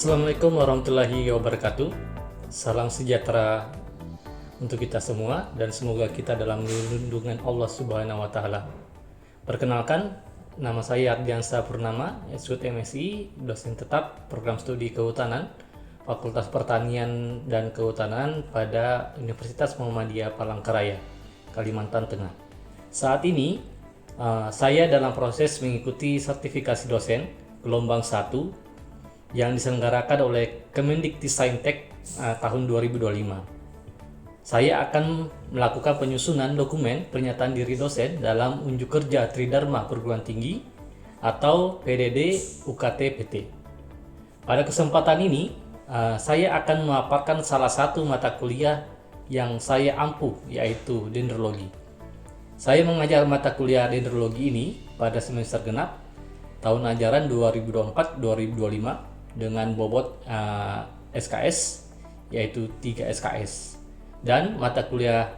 Assalamualaikum warahmatullahi wabarakatuh. Salam sejahtera untuk kita semua dan semoga kita dalam lindungan Allah Subhanahu wa taala. Perkenalkan, nama saya Ardiansa Purnama, Esud MSI, dosen tetap program studi kehutanan Fakultas Pertanian dan Kehutanan pada Universitas Muhammadiyah Palangkaraya, Kalimantan Tengah. Saat ini saya dalam proses mengikuti sertifikasi dosen gelombang 1 yang diselenggarakan oleh Kemendikbudristek tahun 2025. Saya akan melakukan penyusunan dokumen pernyataan diri dosen dalam unjuk kerja Tridharma Perguruan Tinggi atau PDD UKT PT. Pada kesempatan ini, saya akan memaparkan salah satu mata kuliah yang saya ampuh, yaitu dendrologi. Saya mengajar mata kuliah dendrologi ini pada semester genap tahun ajaran 2024-2025 dengan bobot SKS yaitu 3 SKS. Dan mata kuliah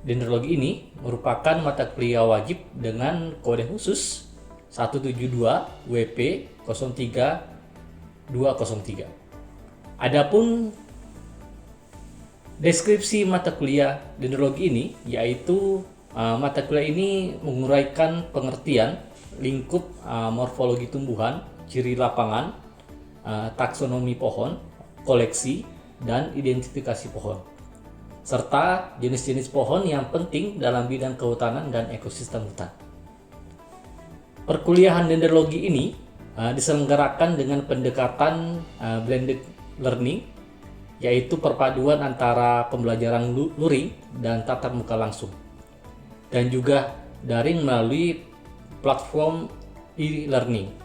dendrologi ini merupakan mata kuliah wajib dengan kode khusus 172 WP 03203. Adapun deskripsi mata kuliah dendrologi ini yaitu mata kuliah ini menguraikan pengertian lingkup morfologi tumbuhan, ciri lapangan, taksonomi pohon, koleksi, dan identifikasi pohon, serta jenis-jenis pohon yang penting dalam bidang kehutanan dan ekosistem hutan. Perkuliahan dendrologi ini diselenggarakan dengan pendekatan blended learning, yaitu perpaduan antara pembelajaran luring dan tatap muka langsung, dan juga daring melalui platform e-learning.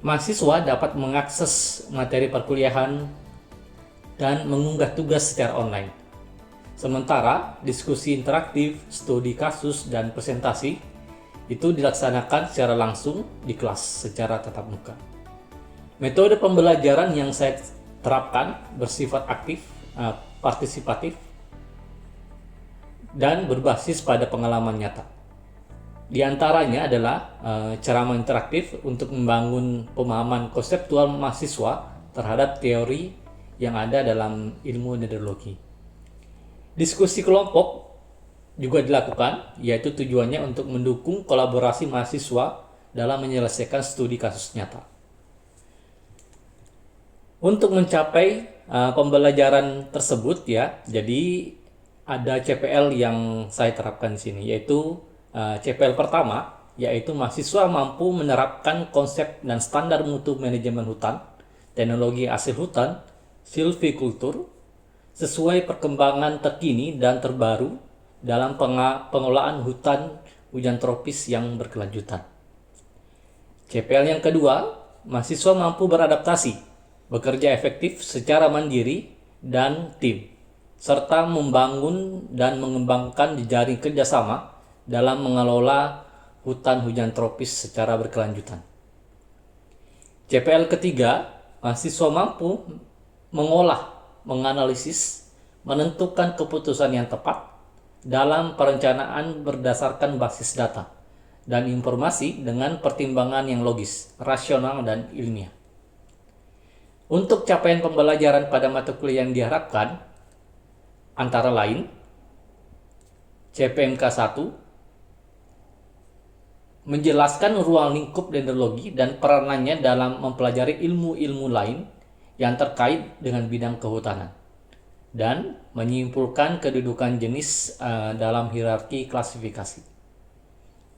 Mahasiswa dapat mengakses materi perkuliahan dan mengunggah tugas secara online. Sementara diskusi interaktif, studi kasus, dan presentasi itu dilaksanakan secara langsung di kelas secara tatap muka. Metode pembelajaran yang saya terapkan bersifat aktif, partisipatif, dan berbasis pada pengalaman nyata. Di antaranya adalah ceramah interaktif untuk membangun pemahaman konseptual mahasiswa terhadap teori yang ada dalam ilmu dendrologi. Diskusi kelompok juga dilakukan, yaitu tujuannya untuk mendukung kolaborasi mahasiswa dalam menyelesaikan studi kasus nyata. Untuk mencapai pembelajaran tersebut jadi ada CPL yang saya terapkan di sini, yaitu CPL pertama, yaitu mahasiswa mampu menerapkan konsep dan standar mutu manajemen hutan, teknologi hasil hutan, silvikultur, sesuai perkembangan terkini dan terbaru dalam pengelolaan hutan hujan tropis yang berkelanjutan. CPL yang kedua, mahasiswa mampu beradaptasi, bekerja efektif secara mandiri dan tim, serta membangun dan mengembangkan jejaring kerjasama dalam mengelola hutan hujan tropis secara berkelanjutan. CPL ketiga, mahasiswa mampu mengolah, menganalisis, menentukan keputusan yang tepat dalam perencanaan berdasarkan basis data dan informasi dengan pertimbangan yang logis, rasional, dan ilmiah. Untuk capaian pembelajaran pada mata kuliah yang diharapkan, antara lain CPMK 1, menjelaskan ruang lingkup dendrologi dan peranannya dalam mempelajari ilmu-ilmu lain yang terkait dengan bidang kehutanan, dan menyimpulkan kedudukan jenis dalam hierarki klasifikasi.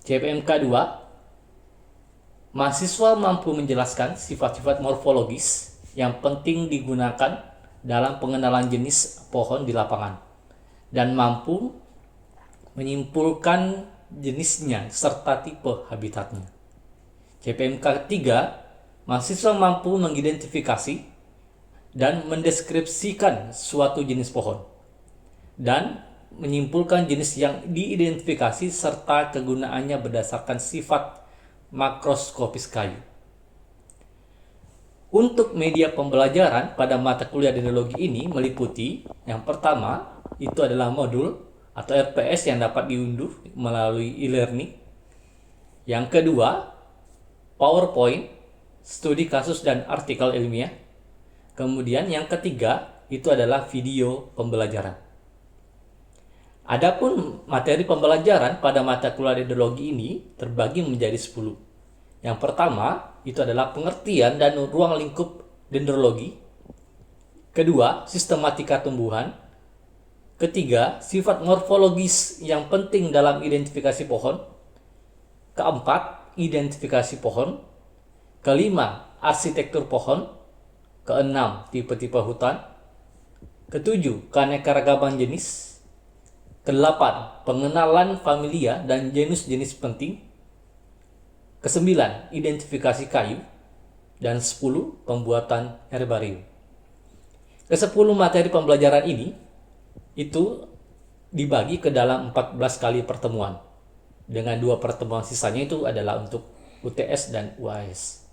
CPMK 2, mahasiswa mampu menjelaskan sifat-sifat morfologis yang penting digunakan dalam pengenalan jenis pohon di lapangan, dan mampu menyimpulkan jenisnya serta tipe habitatnya. CPMK 3, mahasiswa mampu mengidentifikasi dan mendeskripsikan suatu jenis pohon dan menyimpulkan jenis yang diidentifikasi serta kegunaannya berdasarkan sifat makroskopis kayu. Untuk media pembelajaran pada mata kuliah dendrologi ini meliputi yang pertama itu adalah modul atau RPS yang dapat diunduh melalui e-learning. Yang kedua, PowerPoint studi kasus dan artikel ilmiah. Kemudian yang ketiga itu adalah video pembelajaran. Adapun materi pembelajaran pada mata kuliah dendrologi ini terbagi menjadi 10. Yang pertama itu adalah pengertian dan ruang lingkup dendrologi. Kedua, sistematika tumbuhan. Ketiga, sifat morfologis yang penting dalam identifikasi pohon. Keempat, identifikasi pohon. Kelima, arsitektur pohon. Keenam, tipe-tipe hutan. Ketujuh, keanekaragaman jenis. Kedelapan, pengenalan familia dan jenis-jenis penting. Kesembilan, identifikasi kayu. Dan 10, pembuatan herbarium. Ke-10 materi pembelajaran ini itu dibagi ke dalam 14 kali pertemuan. Dengan 2 pertemuan sisanya itu adalah untuk UTS dan UAS.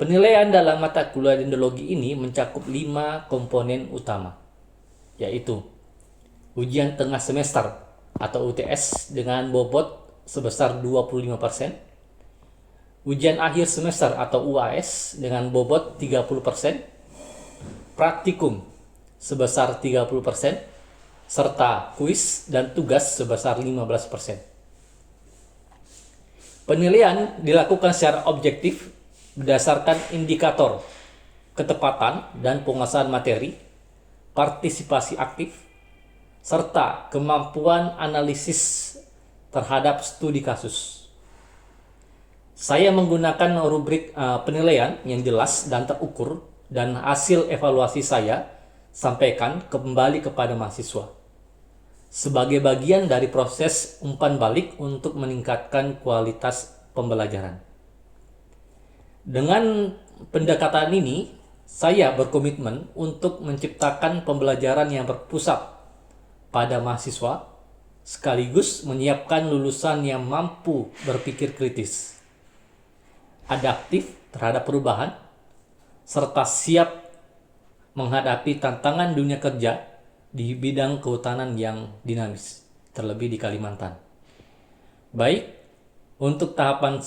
Penilaian dalam mata kuliah dendrologi ini mencakup 5 komponen utama, yaitu ujian tengah semester atau UTS dengan bobot sebesar 25%, ujian akhir semester atau UAS dengan bobot 30%, praktikum sebesar 30%, serta kuis dan tugas sebesar 15%. Penilaian dilakukan secara objektif berdasarkan indikator ketepatan dan penguasaan materi, partisipasi aktif, serta kemampuan analisis terhadap studi kasus. Saya menggunakan rubrik penilaian yang jelas dan terukur, dan hasil evaluasi saya sampaikan kembali kepada mahasiswa sebagai bagian dari proses umpan balik untuk meningkatkan kualitas pembelajaran. Dengan pendekatan ini, saya berkomitmen untuk menciptakan pembelajaran yang berpusat pada mahasiswa, sekaligus menyiapkan lulusan yang mampu berpikir kritis, adaptif terhadap perubahan, serta siap menghadapi tantangan dunia kerja di bidang kehutanan yang dinamis, terlebih di Kalimantan. Baik, untuk tahapan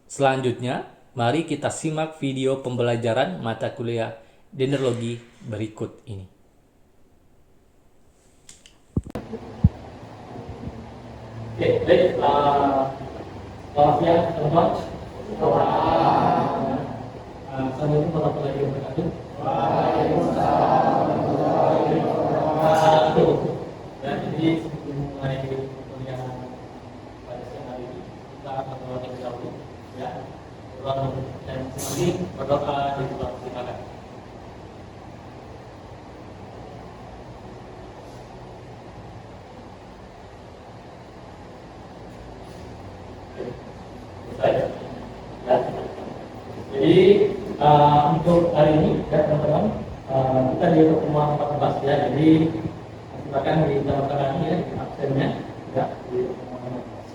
selanjutnya, mari kita simak video pembelajaran mata kuliah dendrologi berikut ini. Oke, baik. Selamat siang, teman-teman. Assalamualaikum warahmatullahi wabarakatuh. Dan jadi sebelum mulai kuliah pada siang hari ini, kita akan berdoa terlebih dahulu, ya. Dan sekali berdoa di luar silakan. Jadi untuk hari ini ya teman-teman, kita di pertemuan 14 ya. Jadi silakan di dalam tengah ini ya, absennya ya di pertemuan 14.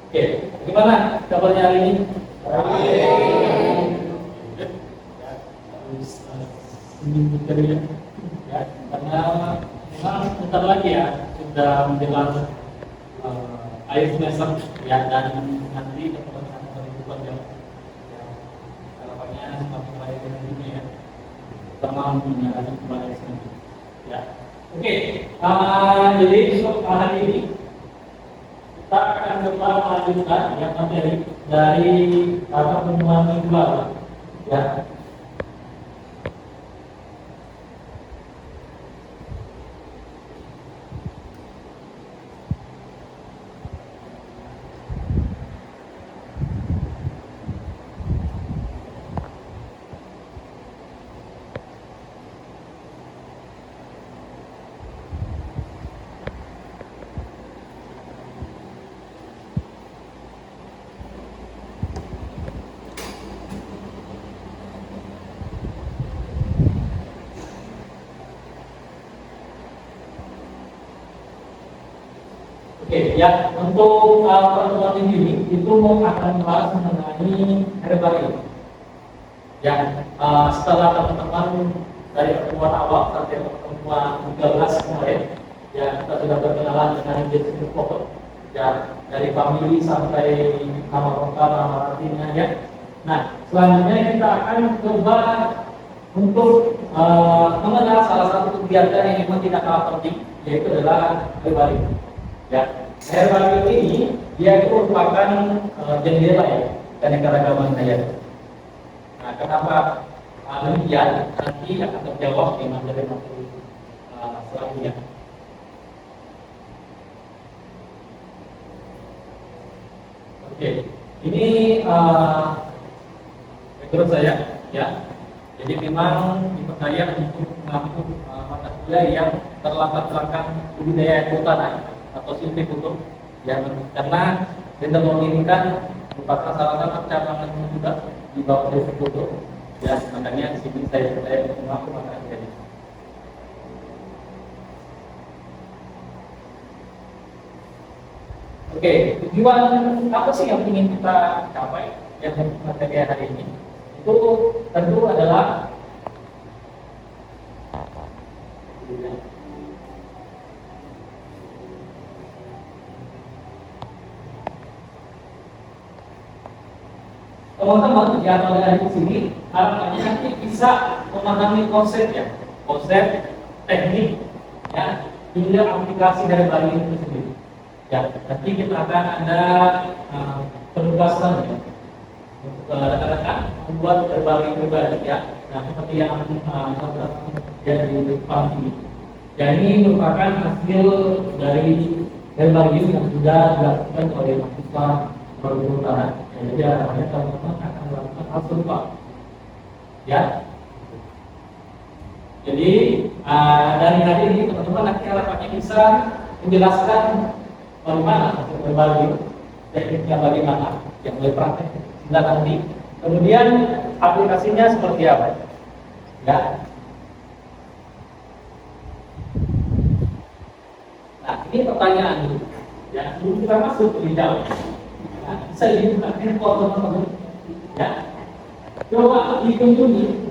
Oke, gimana kabarnya hari ini? Seminggu kerja ya, karena memang sebentar lagi ya sudah menjelang akhir semester ya, dan nanti teman-teman akan berikutnya ya, harapannya semakin baik ini ya, terutama menjalani kembali semester ya. Oke, jadi untuk hari ini kita akan coba melanjutkan yang materi dari pertemuan minggu lalu ya. Oke, ya, untuk pertemuan minggu ini itu akan membahas mengenai herbarium. Ya, setelah teman-teman dari pertemuan awal sampai pertemuan 13 kemarin, ya kita sudah berkenalan dengan jenis pohon. ya, dari family sampai nama lokal, nama artinya ya. Nah, selanjutnya kita akan coba untuk mengenal salah satu kegiatan yang memang tidak kalah penting, yaitu adalah herbarium. Ya, herbarium ini dia itu merupakan jendela ya keanekaragaman hayati. Nah, kenapa demikian? Nanti akan terjawab di materi-materi selanjutnya. Oke, ini menurut saya ya. Jadi memang dipercaya untuk mengambil mata kuliah yang terlatar belakang budidaya kehutanan atau silvicultur ya, karena dendrologi ini kan merupakan salah satu cabang yang juga di bawah silvicultur ya, makanya di sini saya mengaku mata kuliah ini. Oke, tujuan apa sih yang ingin kita capai yang materi hari ini? Itu tentu adalah teman-teman yang ada di sini harapannya nanti bisa memahami konsep ya, konsep teknik ya, hingga aplikasi dari bagian itu sendiri. Ya, nanti kita akan ada penugasan ya, untuk rekan-rekan membuat berbagai pribadi ya. Nah, seperti yang jadi di depan ini. Ya, ini merupakan hasil dari herbarium yang sudah dilakukan oleh mahasiswa perhutanan. Ya, jadi harapannya teman-teman akan melakukan hal serupa. Ya. Jadi dari hari ini teman-teman nanti harapannya bisa menjelaskan bagaimana hasil herbarium, tekniknya bagaimana, yang mulai praktek sudah nanti. Kemudian aplikasinya seperti apa? Ya. Nah, ini pertanyaan dulu. Ya, sebelum kita masuk ke jawab. Nah, bisa dibuka handphone teman-teman. Ya. Coba dikunjungi.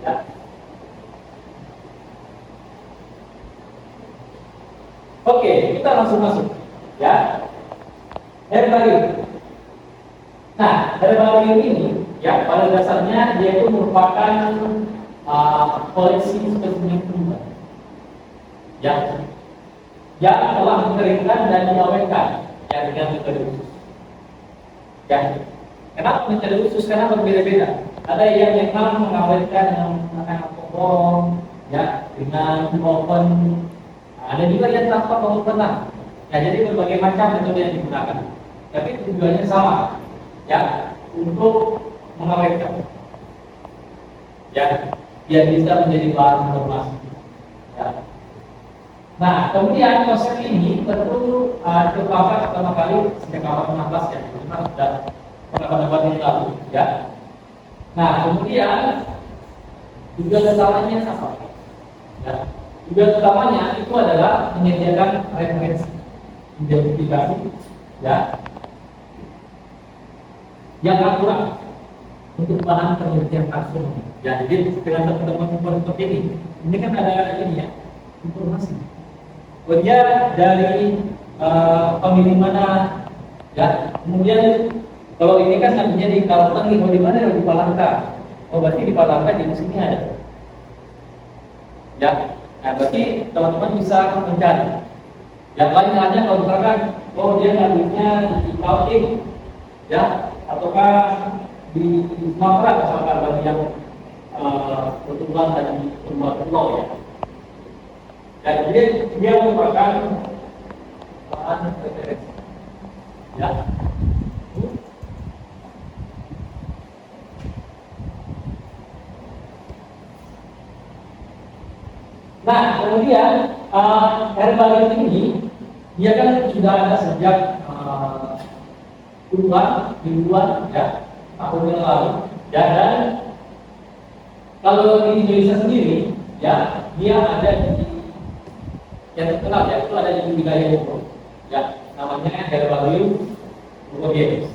Ya. Oke, kita langsung masuk. Ya, herbarium. Nah, herbarium ini, ya pada dasarnya dia itu merupakan koleksi spesimen tumbuhan. Ya, yang telah dikeringkan dan diawetkan, ya dengan metode khusus. Ya, kenapa metode khusus? Karena berbeda-beda. Ada yang memang mengawetkan dengan menggunakan alkohol, ya, dengan oven. Ada juga yang tanpa pengovenan. Ya, jadi berbagai macam metode yang digunakan. Tapi tujuannya sama, ya, untuk mengawetkan. Ya, biar bisa menjadi bahan formasi. Ya. Nah, kemudian konsep ini tentu terpakai pertama kali sejak awal 16 ya, kita sudah beberapa yang lalu, ya. Nah, kemudian tujuan utamanya apa? Ya. Tujuan utamanya itu adalah menyediakan referensi, identifikasi, ya, yang akurat untuk bahan penelitian taksonomi. Ya, jadi dengan teman-teman seperti ini kan ada ini ya, informasi. Kemudian dari pemilih mana, ya, kemudian kalau ini kan nantinya di Kalteng, kalau di mana di Palangka. Oh, berarti di Palangka di sini ada. Ya, nah berarti teman-teman bisa mencari. Yang lain-lainnya kalau misalkan, oh dia ngadunya di Kalteng, ya, ataukah di Sumatera misalkan bagi yang pertumbuhan tadi pertumbuhan pulau ya. Dan dia merupakan bahan referensi. Ya. Nah, kemudian herbarium ini Dia kan sudah ada sejak puluhan, ribuan ya tahun yang lalu. Ya, dan kalau di Indonesia sendiri, ya dia ada di yang terkenal ya itu ada di wilayah Bogor. Ya, namanya Herbarium Bogor Games.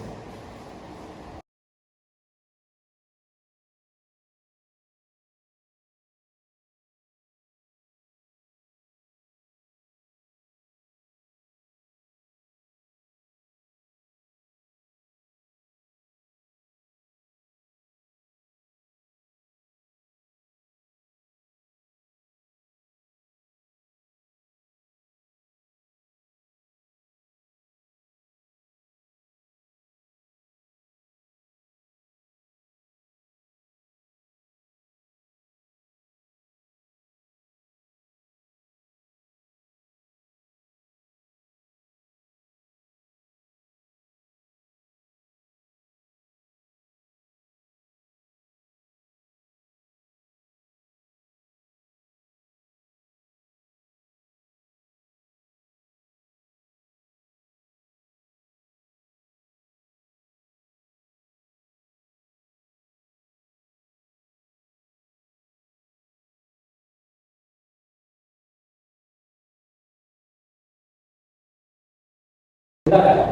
Silakan.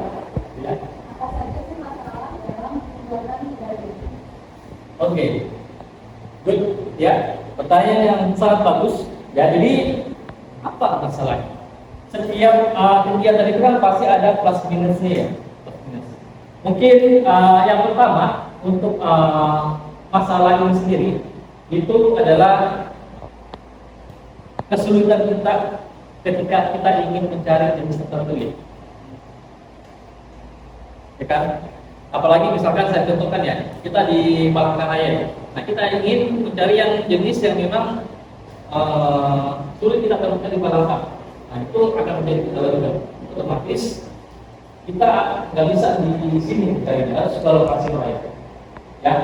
Ya. Oke, good. Ya, pertanyaan yang sangat bagus. Ya, jadi apa masalahnya? Setiap kegiatan itu kan pasti ada plus minusnya ya. Plus minus. Mungkin yang pertama untuk masalah ini sendiri itu adalah kesulitan kita ketika kita ingin mencari jenis tertentu ya. Ya kan? Apalagi misalkan saya contohkan ya, kita di Palangkaraya. Nah, kita ingin mencari yang jenis yang memang sulit kita temukan di Palangka. Nah, itu akan menjadi kendala juga. Otomatis kita nggak bisa di sini mencari, harus ke lokasi lain. Ya,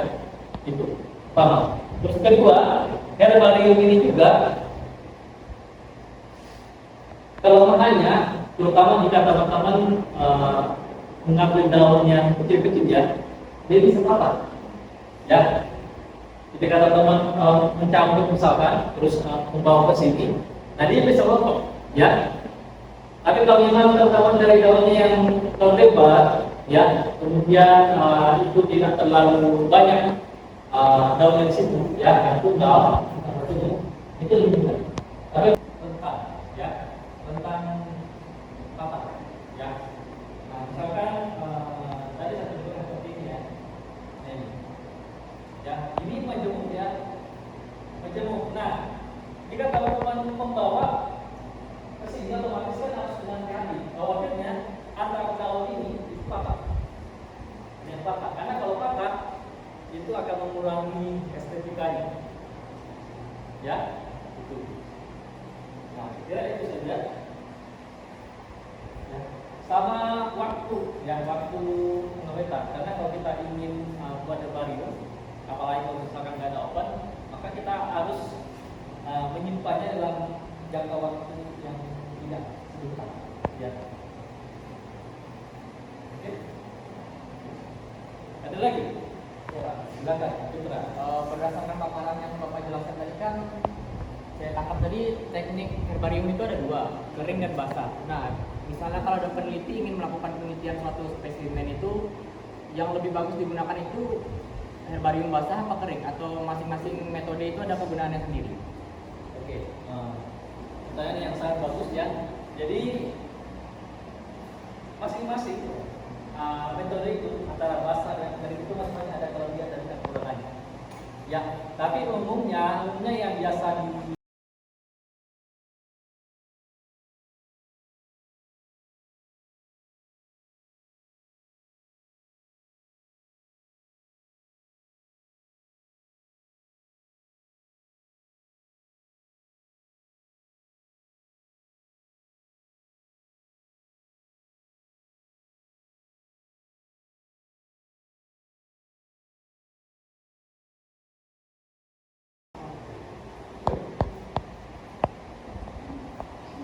itu. Paham? Terus kedua, herbarium ini juga kelemahannya, terutama jika teman-teman mengambil daun yang kecil-kecil ya, dia bisa patah. Ya, ketika teman-teman mencabut misalkan, terus membawa ke sini, nah dia bisa rontok. Ya, tapi kalau memang teman-teman dari daunnya yang lebar, ya, kemudian itu tidak terlalu banyak daun yang situ, ya, yang tunggal, itu lebih mudah. Tapi rentan, ya, rentan patah, ya. Nah, misalkan tadi saya tunjukkan seperti ini ya. Ini. Ya, ini majemuk ya. Majemuk. Nah, jika teman-teman membawa ke sini otomatis kan harus dengan hati. Khawatirnya antara daun ini itu patah. Yang patah. Karena kalau patah itu akan mengurangi estetikanya. Ya, itu. Nah, kira itu saja. Ya. Sama waktu, ya waktu pengawetan. Karena kalau kita ingin buat herbarium, apalagi kalau misalkan nggak ada oven, maka kita harus menyimpannya dalam jangka waktu yang tidak sebentar. Ya. Oke. Ada lagi? Ya, silakan. Putra. Berdasarkan paparan yang Bapak jelaskan tadi kan, saya tangkap tadi teknik herbarium itu ada dua, kering dan basah. Nah, misalnya kalau ada peneliti ingin melakukan penelitian suatu spesimen itu, yang lebih bagus digunakan itu herbarium basah apa kering? Atau masing-masing metode itu ada kegunaannya sendiri? Oke, pertanyaan yang sangat bagus ya. Jadi masing-masing metode itu antara basah dan kering itu masing-masing ada kelebihan dan kekurangannya. Ya, tapi umumnya yang biasa di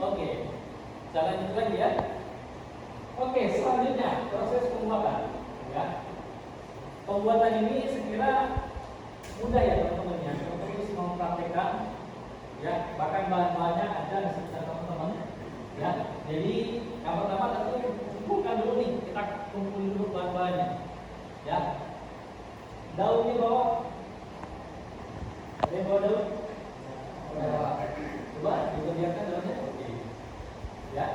Oke, saya lanjut lagi ya. pembuatan ini sekira mudah ya teman-teman ya. Teman-teman bisa mempraktekkan ya, bahkan bahan-bahannya ada di sekitar teman-teman ya. Jadi yang pertama tentu kumpulkan dulu nih, kita kumpulin dulu bahan-bahannya ya. Daunnya bawa, ada yang bawa daun? Coba kita biarkan daunnya. Oke ya,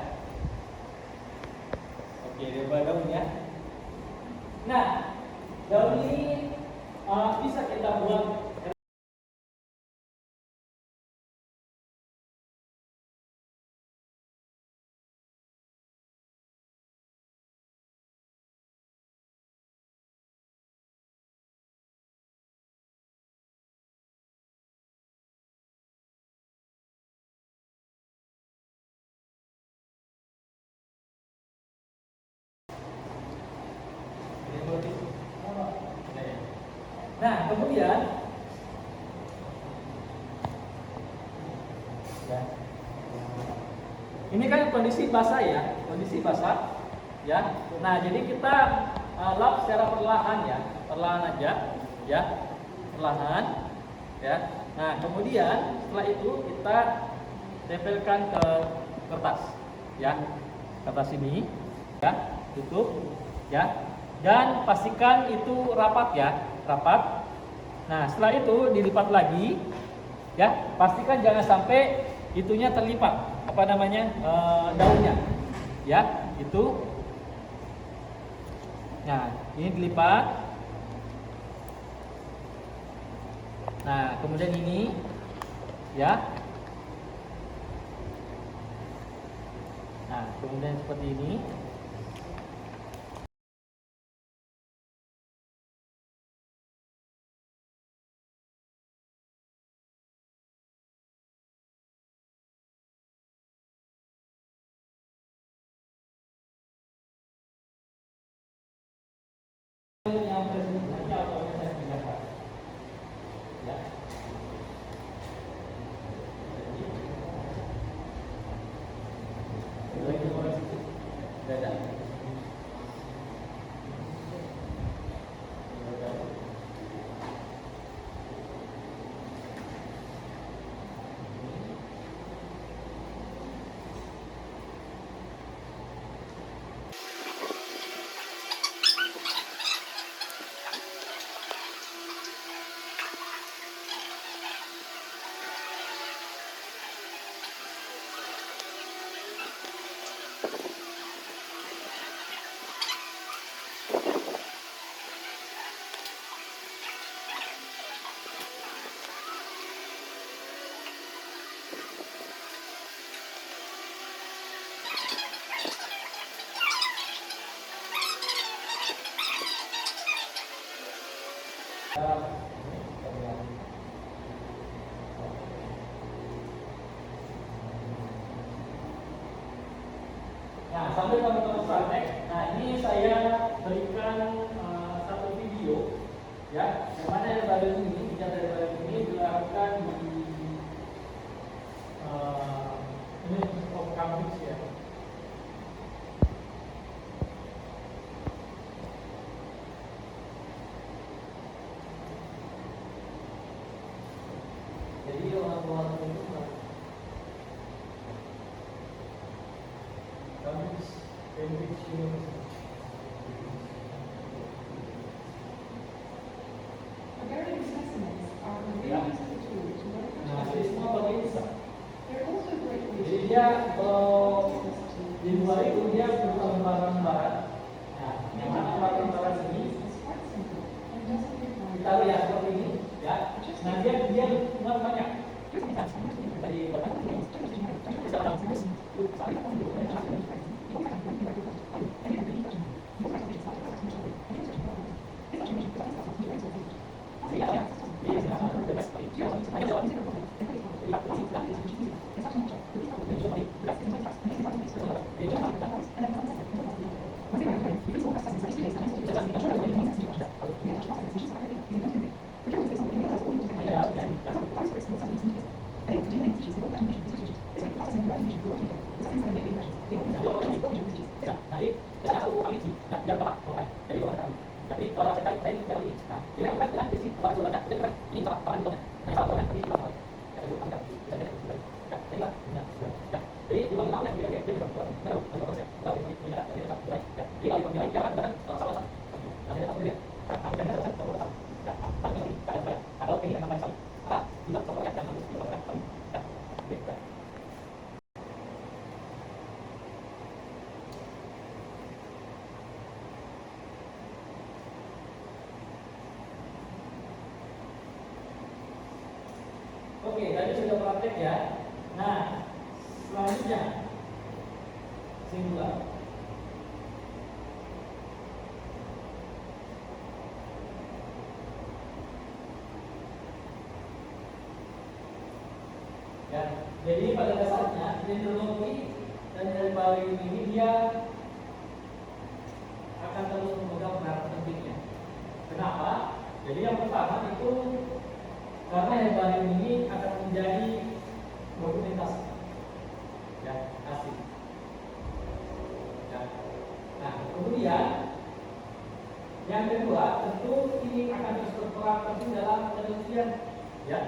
oke dia bawa daun ya. Nah, daun ini bisa kita buat nah, kemudian ya. Ini kan kondisi basah ya, kondisi basah ya. Nah, jadi kita lap secara perlahan ya, perlahan aja ya, perlahan ya. Nah, kemudian setelah itu kita tempelkan ke kertas ya, kertas ini ya, tutup ya, dan pastikan itu rapat ya, rapat. Nah, setelah itu dilipat lagi ya, pastikan jangan sampai itunya terlipat, apa namanya, daunnya ya, itu. Nah, ini dilipat. Nah, kemudian ini ya. Nah, kemudian seperti ini. Yang presentasi atau yang saya pindahkan ya. Nah, sambil teman-teman praktek, nah ini saya berikan satu video ya, yang mana yang baru ini, yang dari baru ini dilakukan di ini of Cambridge ya. Jadi orang-orang itu Cambridge University. Agrarian specimens are a very useful tool to learn Nah, how to jadi semua bagian bisa. They're also great Jadi ways dia to di luar itu dia berupa lembaran-lembaran. Nah, yang mana lembaran-lembaran ini It's quite simple and doesn't require kita lihat seperti ini, ya. Nah, dia muat banyak. Tadi Oke, tadi sudah praktek ya. Nah, selanjutnya singular. Ya, jadi pada dasarnya dendrologi dan herbarium ini dia akan terus memegang peran pentingnya. Kenapa? Jadi yang pertama itu karena herbarium ini akan menjadi dokumentasi, ya, asli. Ya. Nah, kemudian yang kedua tentu ini akan terus berperan penting dalam penelitian, ya,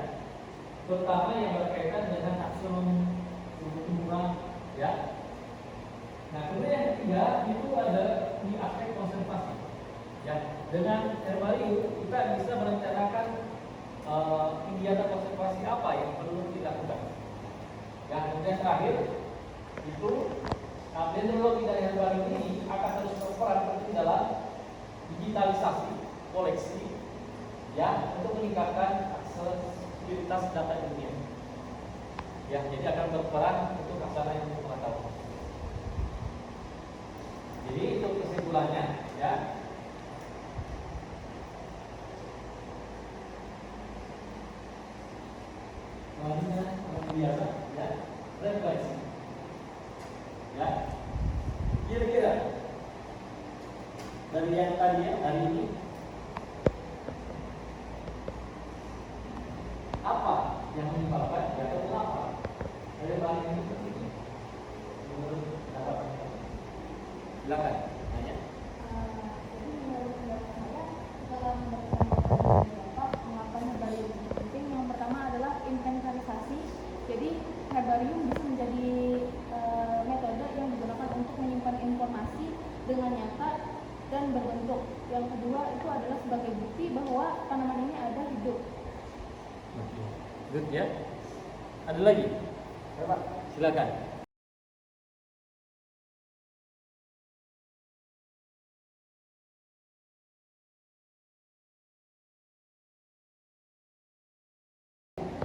terutama yang berkaitan dengan taksonomi tumbuh-tumbuhan, ya. Nah, kemudian yang ketiga itu ada di aspek konservasi, ya. Dengan herbarium kita bisa merencanakan kegiatan konservasi apa yang perlu dilakukan. Yang kemudian terakhir itu dendrologi dari herbarium ini akan terus berperan penting dalam digitalisasi koleksi, ya, untuk meningkatkan aksesibilitas data ilmiah. Ya, jadi akan berperan untuk aksara ilmu pengetahuan. Jadi itu kesimpulannya, ya. Selanjutnya seperti biasa, ya, refleksi, ya. Kira-kira dari yang tadi ya, hari ini apa yang menyebabkan atau kenapa herbarium ini penting menurut pendapat Anda? Silakan tanya. Jadi menurut pendapat saya, dalam mengapa herbarium itu penting, yang pertama adalah inventarisasi. Jadi herbarium bisa menjadi metode yang digunakan untuk menyimpan informasi dengan nyata dan berbentuk. Yang kedua itu adalah sebagai bukti bahwa tanaman ini ada hidup. Good ya. Ada lagi? Silakan.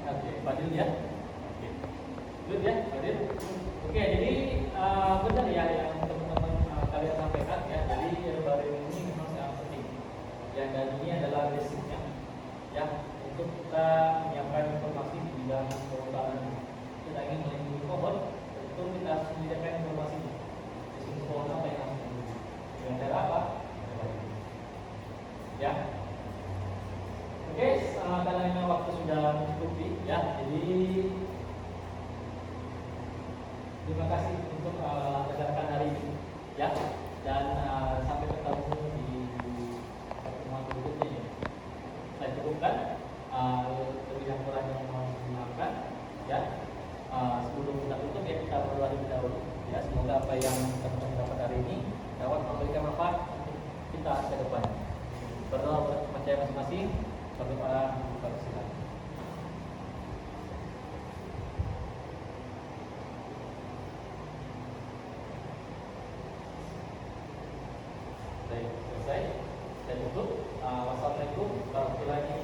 Oke, Fadil ya. Oke. Good ya, Fadil. Oke, jadi benar ya yang teman-teman kalian sampaikan ya. Jadi herbarium ini memang sangat penting. Ya, dan ini adalah basicnya ya untuk kita menyiapkan informasi di bidang kehutanan. Kita ingin melindungi pohon, tentu kita harus menyediakan informasi. Jenis pohon apa yang harus dilindungi, dengan cara apa? Ya. Oke, karena waktu sudah mencukupi ya, jadi terima kasih untuk mendengarkan hari ini ya, dan sampai ketemu di pertemuan berikutnya ya. Saya cukupkan, lebih yang kurangnya mohon dimaafkan ya. Sebelum kita tutup ya, kita berdoa terlebih dahulu ya, semoga apa yang teman-teman dapat hari ini dapat memberikan manfaat untuk kita ke depan. Berdoa percaya masing-masing. Berdoa silakan. Baik, selesai. Saya tutup. Wassalamualaikum warahmatullahi wabarakatuh.